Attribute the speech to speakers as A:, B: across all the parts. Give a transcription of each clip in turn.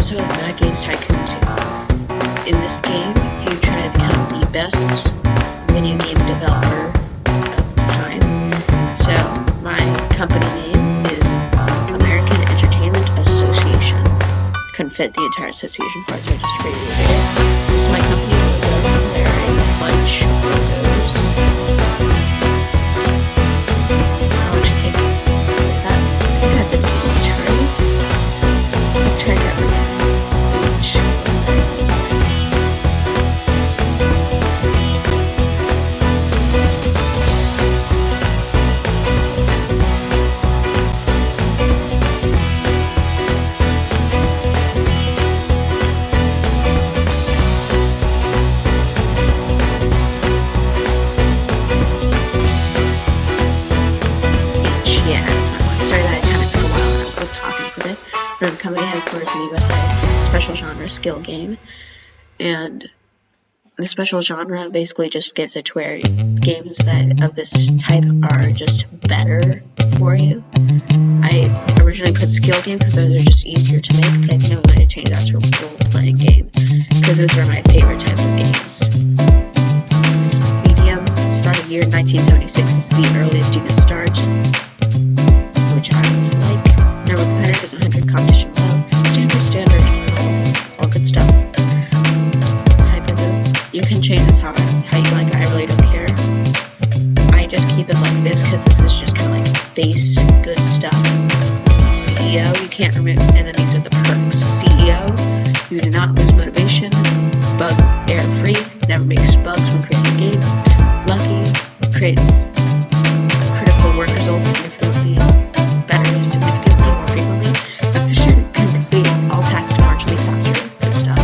A: also have Mad Games Tycoon 2. In this game, you try to become the best video game developer of the time. So, my company name is American Entertainment Association. Couldn't fit the entire association part, so I just abbreviated it. This is my company logo. There are a bunch of logos. I'll actually take that. I think that's a page, right? I'll try that one. Page. From company headquarters in the USA, special genre skill game, and the special genre basically just gives it to where games that of this type are just better for you. I originally put skill game because those are just easier to make, but I think I'm going to change that to a role-playing game because those are my favorite types of games. Medium, start of year 1976 is the earliest you can start, which I always like. Number of competitors 100, competition low, standard, all good stuff. Hypermove, you can change this how you like it, I really don't care. I just keep it like this because this is just kind of like base good stuff. CEO, you can't remove, and then these are the perks. CEO, you do not lose motivation, bug error free, never makes bugs when creating a game. Lucky, creates critical work results significantly better, significantly more frequently. Efficient, can complete all tasks marginally faster. Good stuff.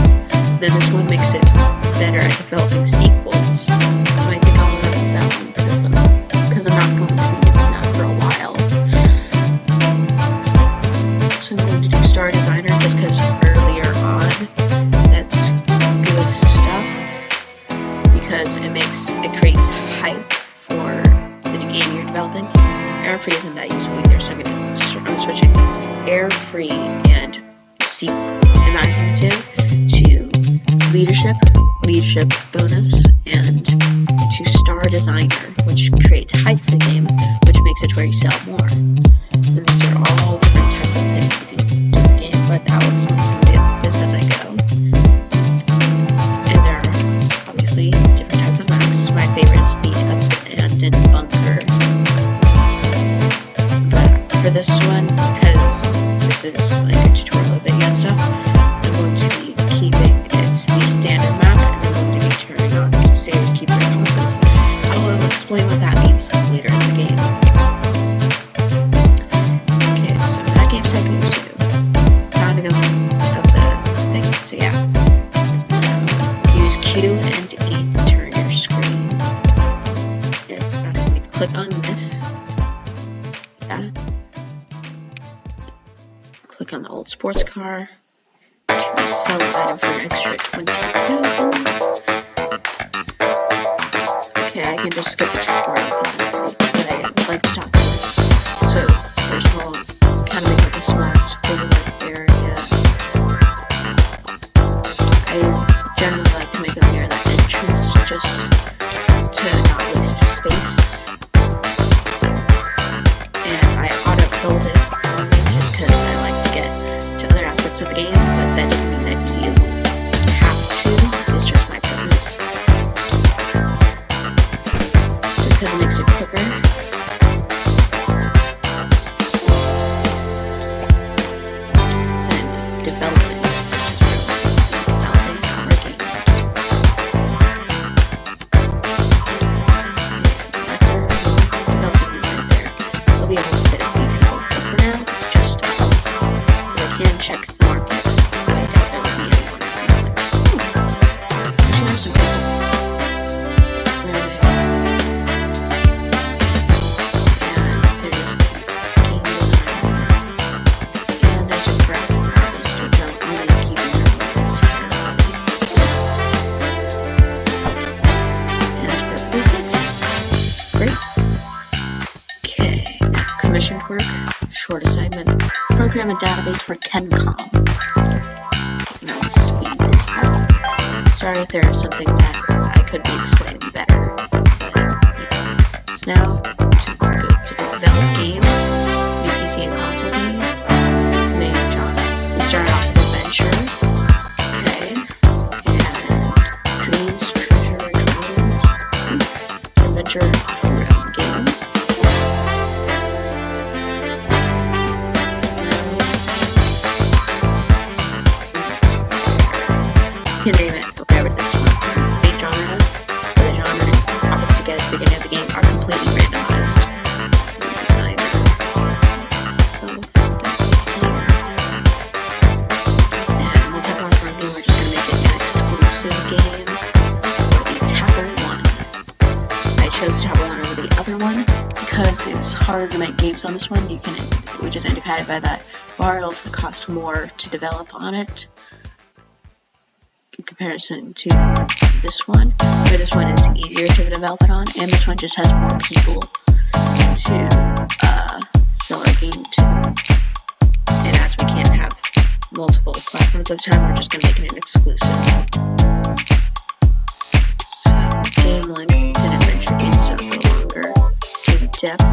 A: Then this one makes it better at developing sequels. So I think I'll level that one because I'm not going to be using that for a while. So I'm going to do Star Designer just because earlier on that's good stuff because it creates hype for the game you're developing. Error free isn't that useful either, so I'm switching error free and imaginative to leadership bonus, and to Star Designer, which creates hype for the game, which makes it where you sell more. And these are all different types of things you can do in the game, but I'll explain some of this as I go. And there are obviously different types of maps. My favorite is the abandoned bunker. For this one, because this is like a tutorial video and stuff, I'm going to be keeping it the standard map, and I'm going to be turning on some series keeper houses. I will explain what that means later in the game. Okay, so that game's Tycoon 2. Founding of the thing, so yeah. Use Q and E to turn your screen. It's after we click on this. Yeah. Click on the old sports car to sell the item for an extra 20,000. Okay, I can just skip the tutorial but I would like to talk about it. So, first of all, kind of make like a smart square area. I generally like to make it near that entrance just to not waste space. And I auto-filled it just because I like to get to other aspects of the game, but that doesn't mean that you have to. It's just my preference. Just because it makes it quicker. And development. Developing our games. And that's our development right there. We'll be able to fit a few people, but for now, it's just us. But I can check the market. I doubt there will be anyone at the moment. Actually, there's some people. And there's a game designer. And there's a graphic artist, which I'm only keeping their words here. And as for basics, it's great. Okay, commissioned work, short assignment, program a database for CenCom. Sorry if there are some things that I could be explaining better. So now, to develop game, new PC and console game, main genre. We start off with adventure, okay, and dreams, treasure, encounters, adventure game. You can name it whatever this one. The genre topics you get at the beginning of the game are completely randomized. Designer, and we'll tap on for a game. We're just gonna make it an exclusive game. It'll be Tapper 1. I chose Tapper 1 over the other one because it's harder to make games on this one. Which is indicated by that bar. It'll cost more to develop on it in comparison to this one, where this one is easier to develop it on, and this one just has more people to sell our game to. And as we can't have multiple platforms at a time, we're just going to make it an exclusive. So, game length, it's an adventure game, so a little longer. In depth,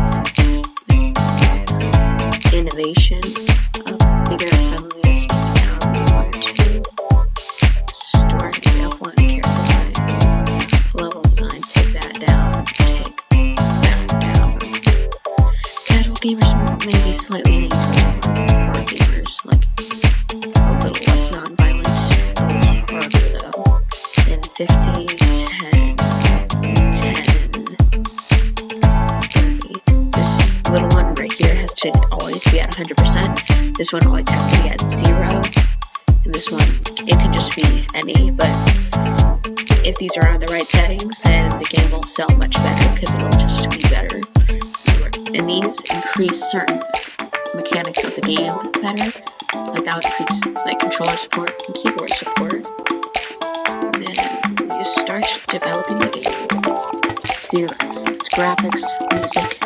A: innovation, bigger, friendliest, down, 1 or 2. Story, up 1, character design, level design, take that down, Casual gamers may be slightly leaning for gamers, like a little less non-violence, a little harder though, than 50, 10, 30. This little one right here has to always be at 100%. This one always has to be at 0. And this one, it can just be any, but if these are on the right settings, then the game will sell much better because it'll just be better. And these increase certain mechanics of the game better. Like that would increase like controller support and keyboard support. And then you start developing the game. It's graphics, music,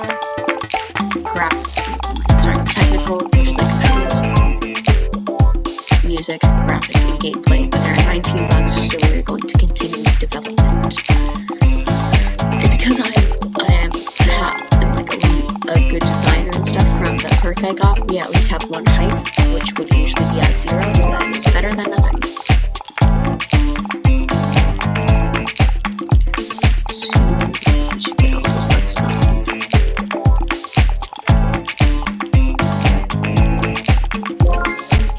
A: technical, which is like controls, music, graphics, and gameplay. But there are 19 bugs, so we're going to continue development. And because I am like a good designer and stuff from the perk I got, we at least have 1 hype, which would usually be at 0, so that is better than nothing. So we should get all those bugs gone.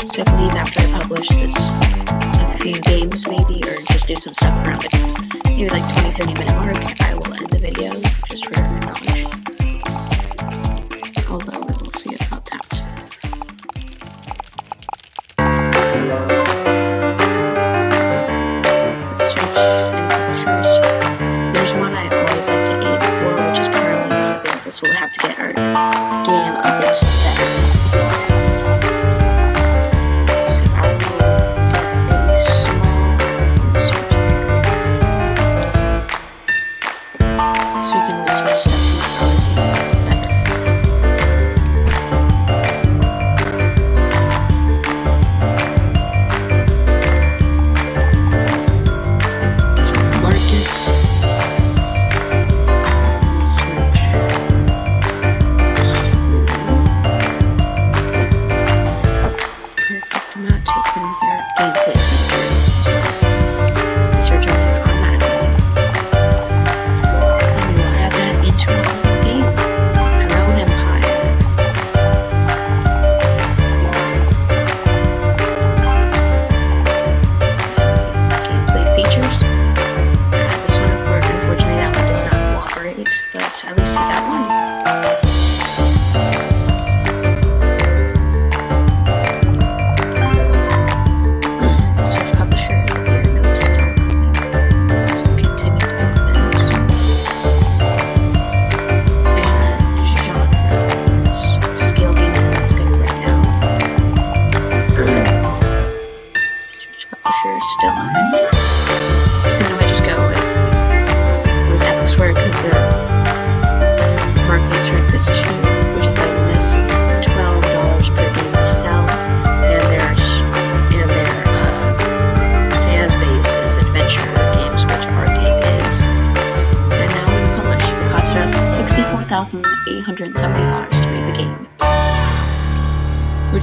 A: So I believe after I publish this, a few games maybe, or just do some stuff around it, maybe like 20-30 minute mark, I will end the video, just for knowledge. Although we will see about that. Search and publishers. There's one I always like to aim for, which is currently not available, so we'll have to get our game a bit better.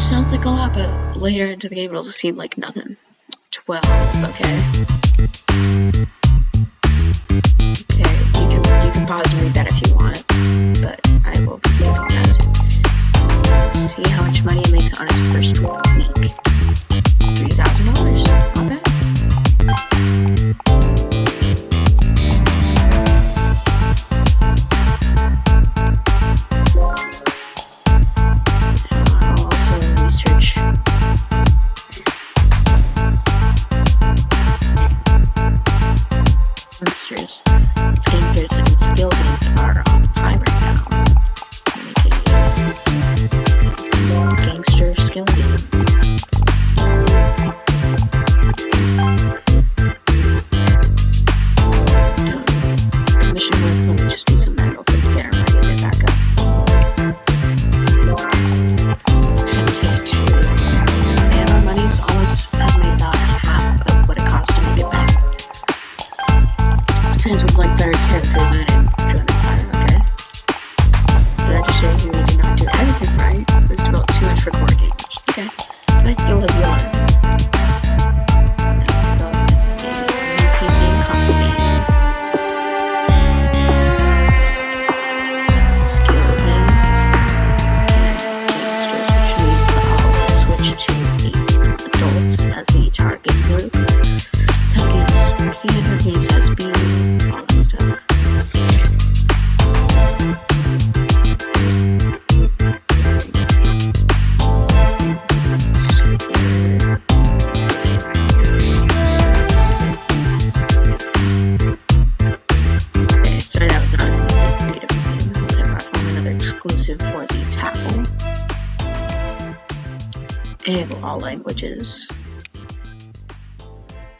A: which sounds like a lot, but later into the game it'll seem like nothing. 12, okay. Okay, you can pause and read that if you want, but I will be skipping that. Let's see how much money it makes on its first week. $3,000, not bad. I'll also research monsters, since gangsters and skill games are on high right now. Gangster skill game. Commission work, let me just do some that real quick to get our money a bit back up. Shouldn't take too long. And our money's almost has made about half of what it cost to make it back. Fans would like better characters and join Empire, okay? But that just shows you we did not do everything right. Let's develop too much for core games, okay? But you'll live, you'll learn. PC and console game. Skill game. Gangsters, which means I'll switch to adults as the target group. Targets, theater games has been all that stuff. Okay, so that was not a creative game. Multi-platform, another exclusive for the Tackle. Enable all languages.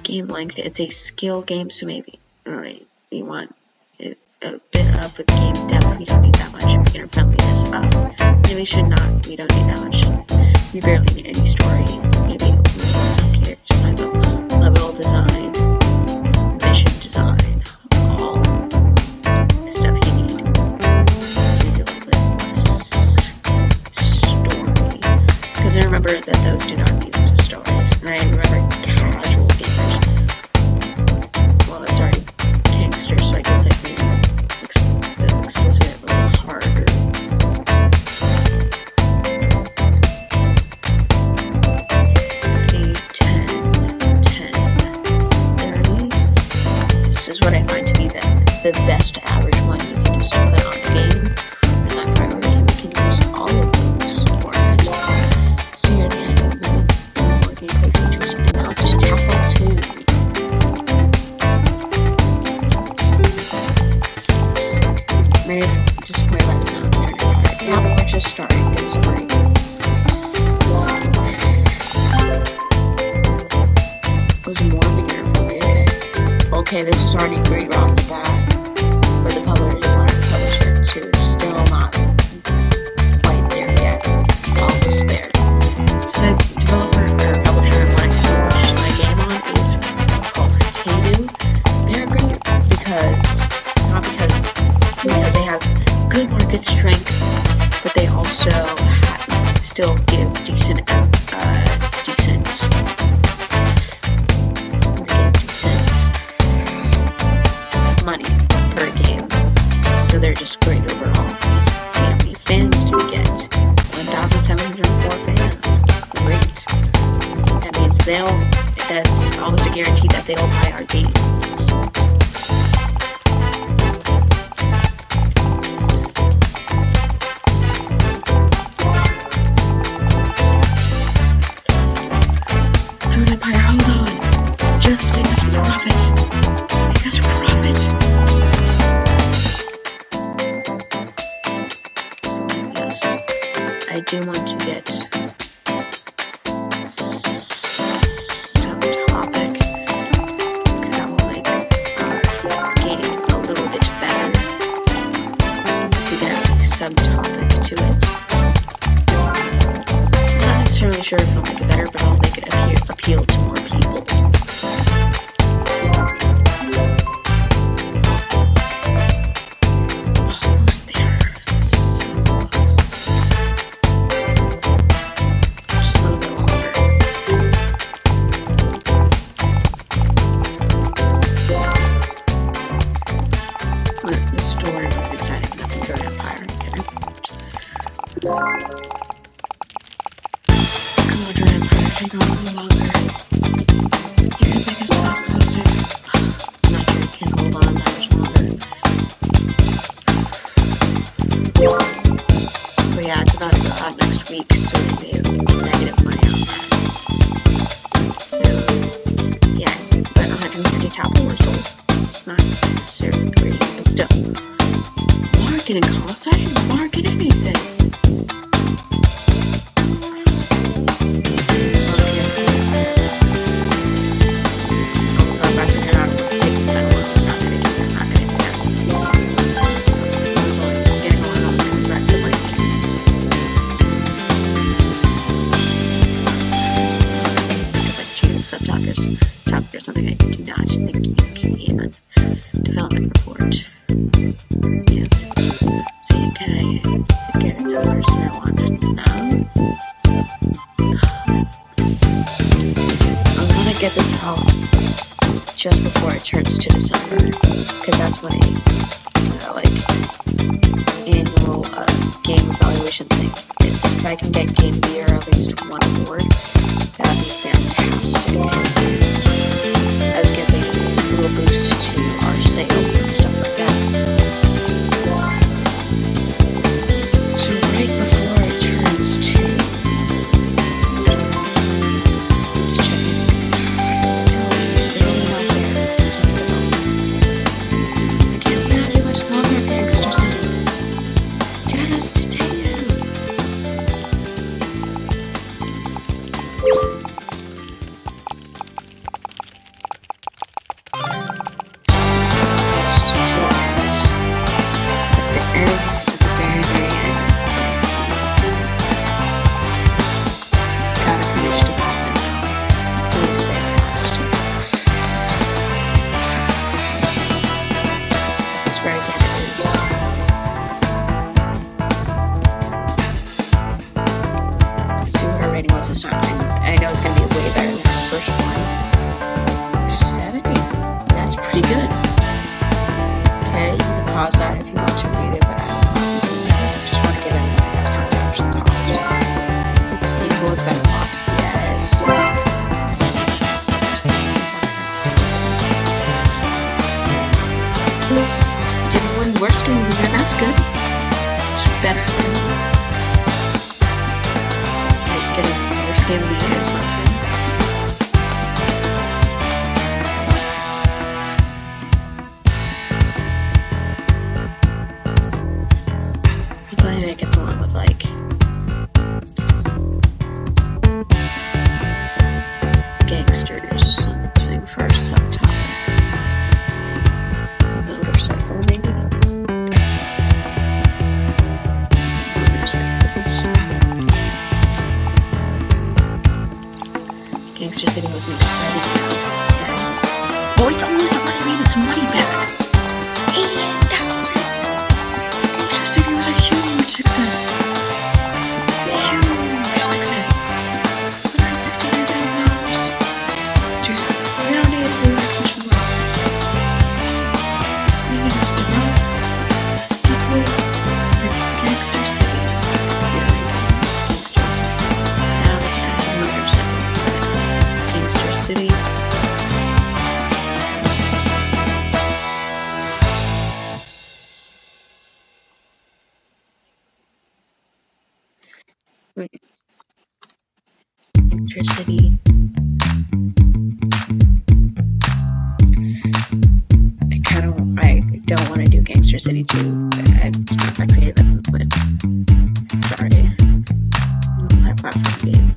A: Game length, it's a skill game, so maybe, alright, we want a bit of a game depth, we don't need that much. Beginner friendliness, maybe should not, we don't need that much. We barely need any story, maybe we need some character design, but level design, mission design, all stuff you need. Maybe a little bit less story, because I remember that those do not need stories, and I remember casual gamers. Well, it's already gangster, so I guess like maybe the exclusive a little harder. This is what I find to be the best average one you can just put on the game. Design priority, we can use all of those for it. So here they have more gameplay features, and now it's to Tackle 2. Maybe disappointed by the sound of it. Yeah, but we're just starting. It was a break. Was more beginner friendly, okay. Okay, this is already great right off the bat, but the publisher too is still not quite there yet. Almost there. So the developer or publisher I'm wanting to publish my game on is called Tycoon. They're great because they have good market strength, but they also still give decent money per game, so they're just great overall. See how many fans do we get? 1,704 fans. Great. That means that's almost a guarantee that they'll buy our games. Jordan Empire, hold on. It's just make us profit. Make us profit. So, yes, I do want to get some topic that will make our game a little bit better. We get like some topic to it. Not necessarily sure if it'll make it better, but I'll make it appeal to more people. Almost there. So close. hang on a little longer. You're the biggest blockbuster. I'm not sure it can hold on that much longer. But yeah, it's about to go out next week, so we made negative money on that. So, yeah, but 150 top were sold. It's not necessarily great, but still. Marketing costs? I didn't market anything. Also, I'm about to head out and take the medal. Not gonna do that. Not gonna do that. I'm getting on and coming back to like. Like choose subtopics or something. I do not think you can. Development report. Yes. See, can I get it to the person I want to know? I'm gonna get this out just before it turns to December, because that's when a annual game evaluation thing is. If I can get Game of the Year at least one award, that'd be fantastic. As it gives a little boost to our sales and stuff like that. So right before it turns to still really not there. I can't wait too much longer, Gangster City. Get us to Tycoon. This time. I know it's going to be way better than our first one. 70. That's pretty good. Okay, you can pause that if you want to read it, but I just want to give it enough time to actually pause. The sequel has been unlocked. Yes. Didn't win worst game of the year. That's good. It's better than getting Game of the Year or something. It's only it gets along with like gangsters, something for our subtopic. Motorcycle, maybe? Motorcycles. Gangster City wasn't exciting enough. Yeah. Oh, it's almost already made its money back. 88,000. Gangster City was a huge success. Huge success. $169,000. Just round it for recognition work. Maybe just develop a sequel for Gangster City. Now they have motorcycles. Gangster City. Gangster City. I don't want to do Gangster City 2. It's not that creative at the moment. Sorry. Multi-platform game.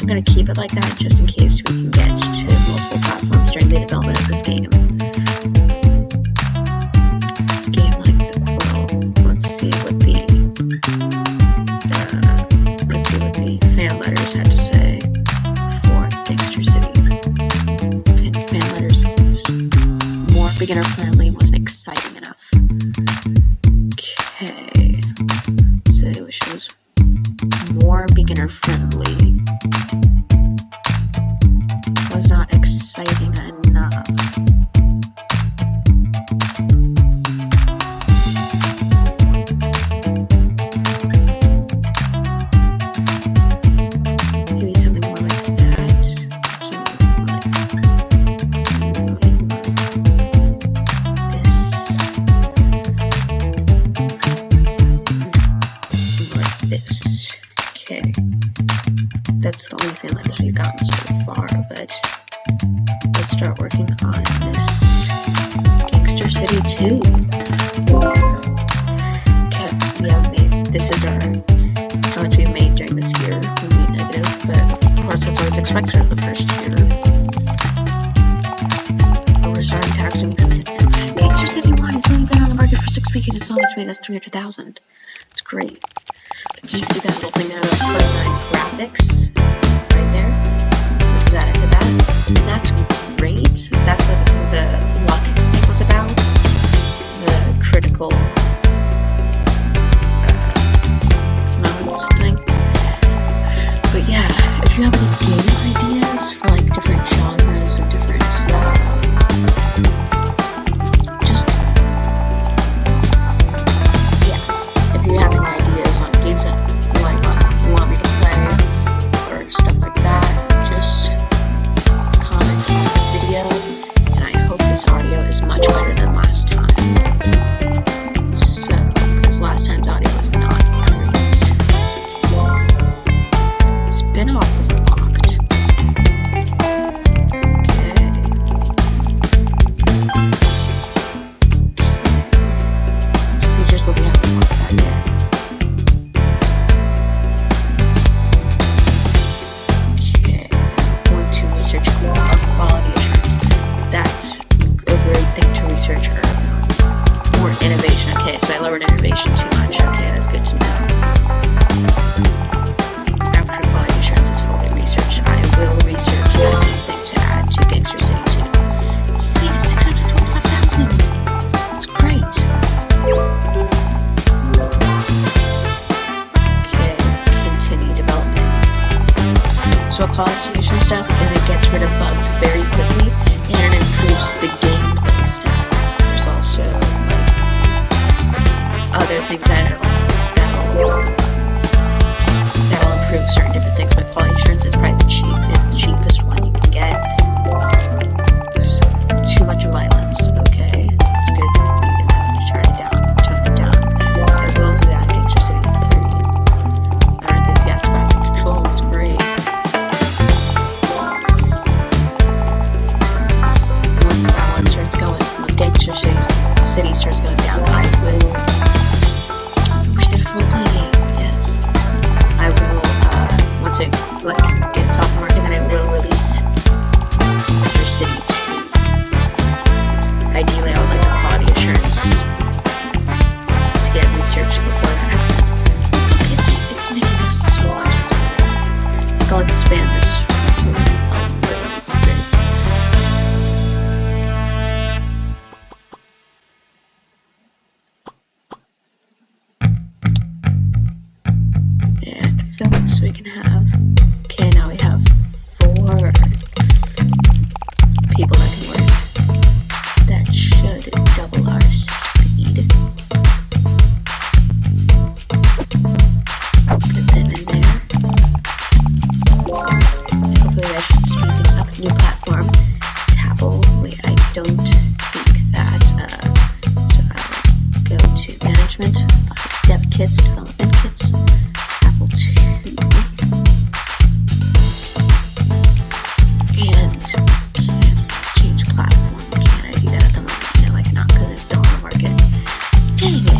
A: I'm gonna keep it like that just in case we can get to multiple platforms during the development of this game. Game like the Quill. Let's see what the fan letters had to say for Gangster City. Fan letters. More beginner friendly wasn't exciting enough. Okay. So it was more beginner friendly. Was not exciting enough. Maybe something more like Okay. That's the only fan letters we've gotten so far, but let's start working on this Gangster City 2. Okay, we have made, this is our, how much we've made during this year. We made negative, but of course that's always expected of the first year. But we're starting taxing expense now. Gangster City 1, it's only been on the market for 6 weeks and it's almost made us $300,000. It's great. Did you see that little thing there, like +9 graphics? Right there? We've added to that. That's great. That's what the luck thing was about. The critical moments thing. But yeah, if you have any game ideas for like different genres and different just if you have any ideas on games that you want me to play or stuff like that, just comment on the video, and I hope this audio is much better than last time. So, because last time's audio was not great. Spin-off was unlocked. Okay. Some features will be haven't unlocked that yet. Research quality assurance. That's a great thing to research or more innovation. Okay, so I lowered innovation too much. Okay, that's good to know. After quality assurance is fully researched, I will research anything to add to Gangster City 2. See, 625,000. That's great. Okay, continue developing. So what quality assurance does is it gets rid of bugs very quickly and it improves the gameplay style. There's also like other things that'll improve certain different things, but quality assurance is probably the cheapest one you can get. So, too much violence, okay. It's good. You can turn it down. I will do that in Gangster City 3. I'm enthusiastic about the control, it's great. Gangster City starts going down, I will research roleplaying, yes. I will, once it gets off the market, then I will release Gangster City 2. Ideally, I would like the quality assurance to get researched before that happens. It's making us so much better. I'll expand this a little bit. So we can have, okay, now we have 4 people that can work. That should double our speed. Put them in there. Hopefully that should speed things up. New platform, Tapple. Wait, I don't think that, so I'll go to management, dev kits, development kits. Tapple 2. And change platform. Can't I do that at the moment? No, I cannot because it's still on the market. Dang it.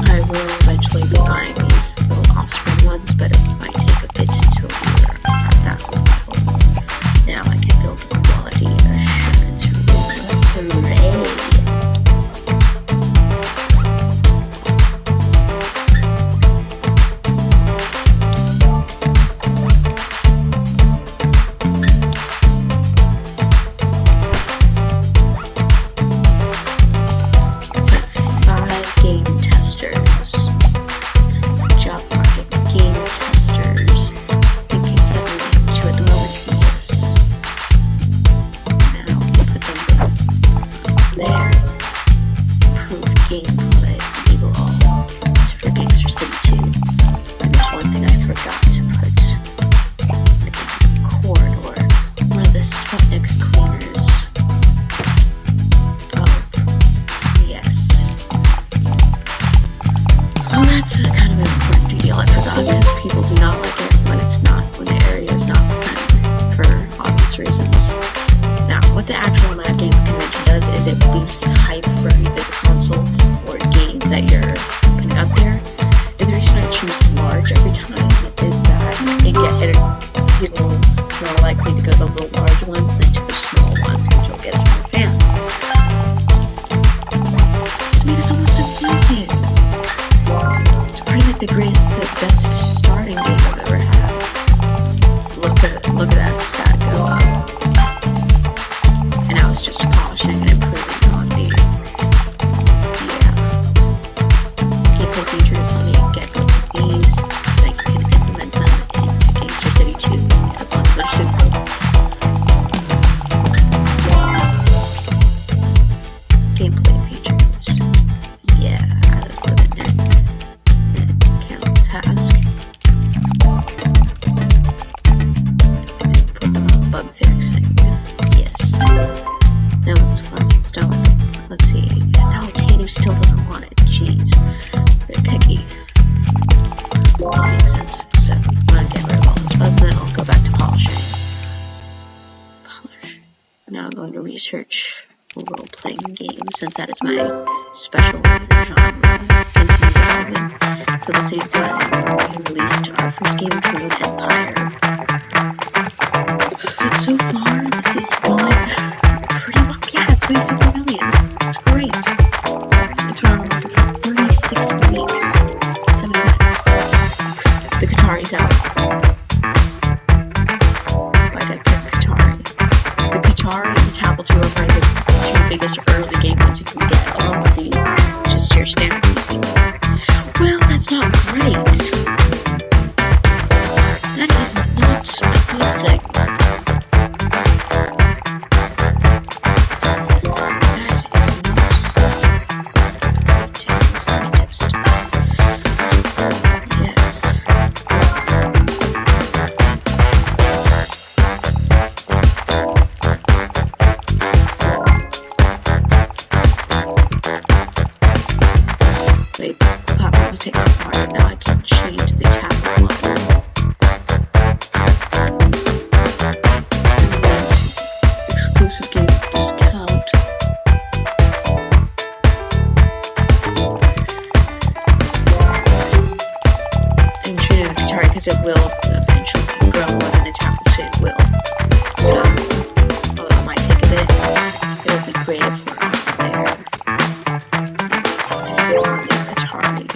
A: I will eventually be buying these little offspring ones, but it might take a bit till we're at that level. Now I can build quality assurance. Hooray! Sputnik cleaners. Oh, people do not like it when the area is not planned for obvious reasons. Now, what the actual Mad Games Convention does is it boosts hype for either the console or games that you're putting up there. And the reason I choose large every time is that people more likely to go to the large ones than to the small ones, which will get us more fans. This made us almost a million. It's pretty like the best starting game I've ever had. Look at that stat go up. And I was just polishing and improving on the gameplay features. Let me get these. I think you can implement them into Gangster City 2 as long as they're super. Gameplay features. Yeah, let's put it in there. Cancel task. Put them on bug fixing. Yes. Now once it's done with it, let's see. No, Tanu still doesn't want it. Jeez. Very picky. That makes sense. So I'm gonna get rid of all those bugs, and then I'll go back to polishing. Polish. Now I'm going to research role-playing games, since that is my special genre. Continue development. So at the same time, we released our first game, Drone Empire. But so far, this is going pretty well. Yeah, it's made over 1 million. It's great. It's been on the market for 36 weeks. 7 The Qatari's out. By Decker Qatari. The Qatari and the Tablet 2 are probably the 2 biggest early game ones you can get, along with the just your standard PC. Well, that's not great. That is not a good thing. It will eventually grow more than the tablet, so it will. So, although it might take a bit, it'll be great if we're on there. Take it on the Qatari.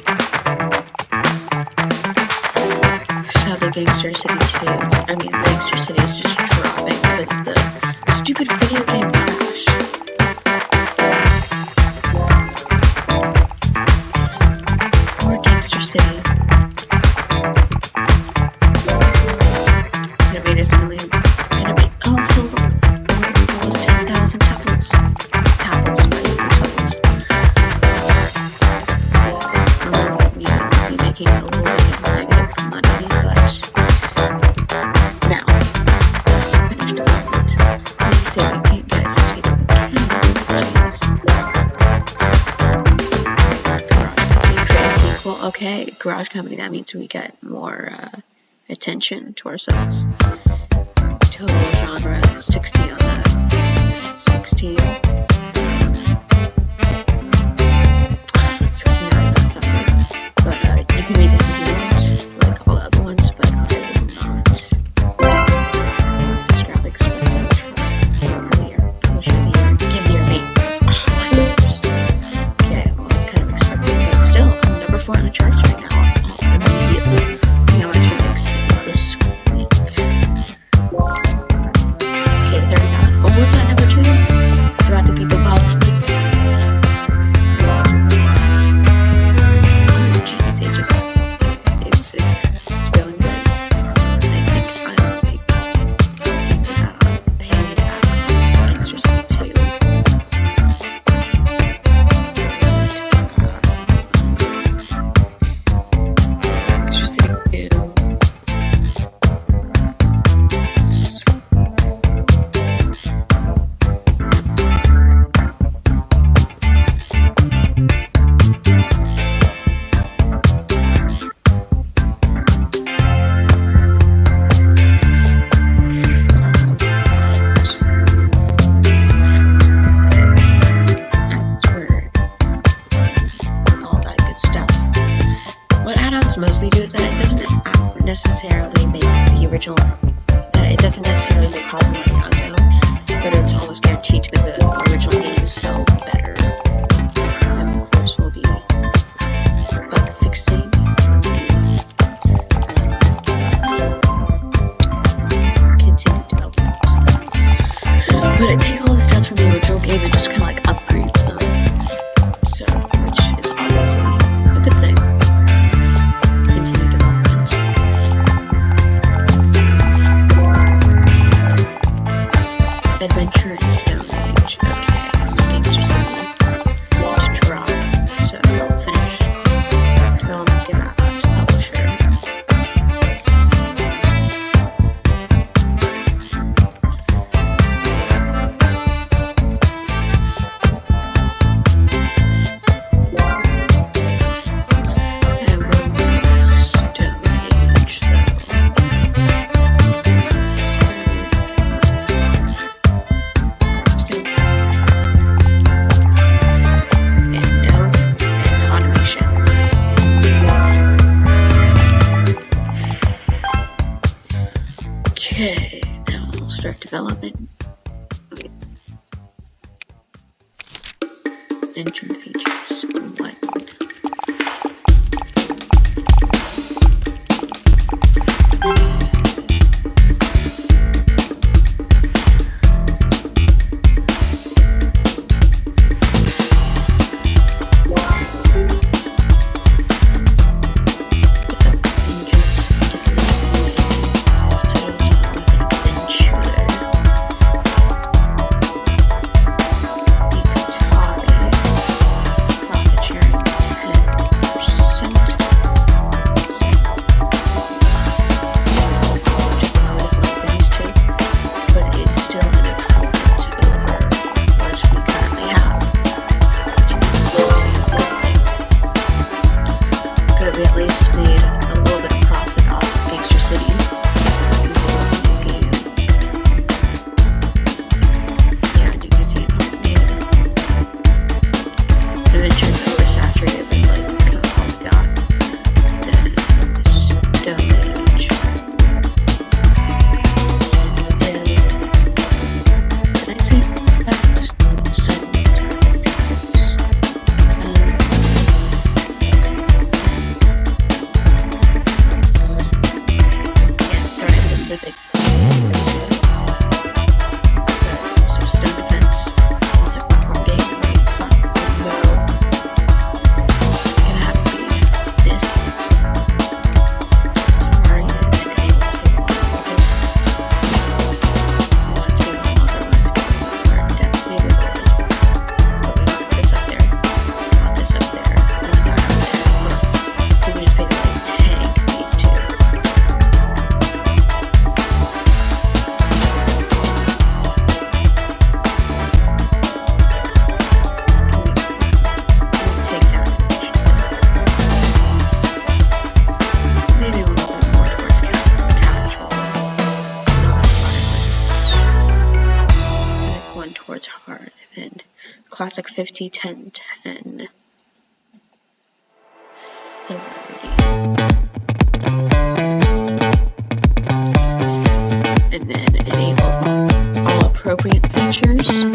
A: So the Gangster City 2, Gangster City is just dropping because of the stupid video game crash. Or Gangster City. Almost 10,000 tuples. We'll be making a little bit of negative money, but now, finished development. Please say we can't get us to take up the Garage create a sequel. Okay, Garage Company, that means we get more attention to ourselves. Total genre 60 on that. 16. 69, that's not good. But you can read this if you want, like all the other ones, but I will not. Scrap Espresso Truck. Publisher of the year. Give the year me. Oh my goodness. Okay, well that's kind of expected, but still, I'm number 4 on the charts right now. Immediately. I think I'm actually like this week. Okay, 39. Homewood's at number 2. It's about to beat the necessarily make the original, that it doesn't necessarily make Cosmo Ronaldo, but it's almost guaranteed to make the original game sell better. That, of course, will be bug fixing. Continued development. But it takes all the stats from the original game and just kind of like upgrades them. So, which is obviously a good thing. Continued development. Adventure in Stone Age. Okay, so Gangster City. To drop. So, finish. Development, give out to publisher. Okay, now we'll start development. Okay. Engine features. What? We at least made a little bit of profit off of Gangster City. Yeah, you can see it automated. Eventually it's oversaturated, but it's like kind of all we got. Then Stone Age. Then did I say that's Stone Age? Specific things. So Stone Defense, multi-platform game, platform mode. It's gonna have to be this target and enable save levels. Once we unlock our lines, we're in depth, maybe we'll this one. But we want this up there. We want this up there. We want that up there. We can just basically tank these two. Towards hard and classic 50 10 10 celebrity, and then enable all appropriate features.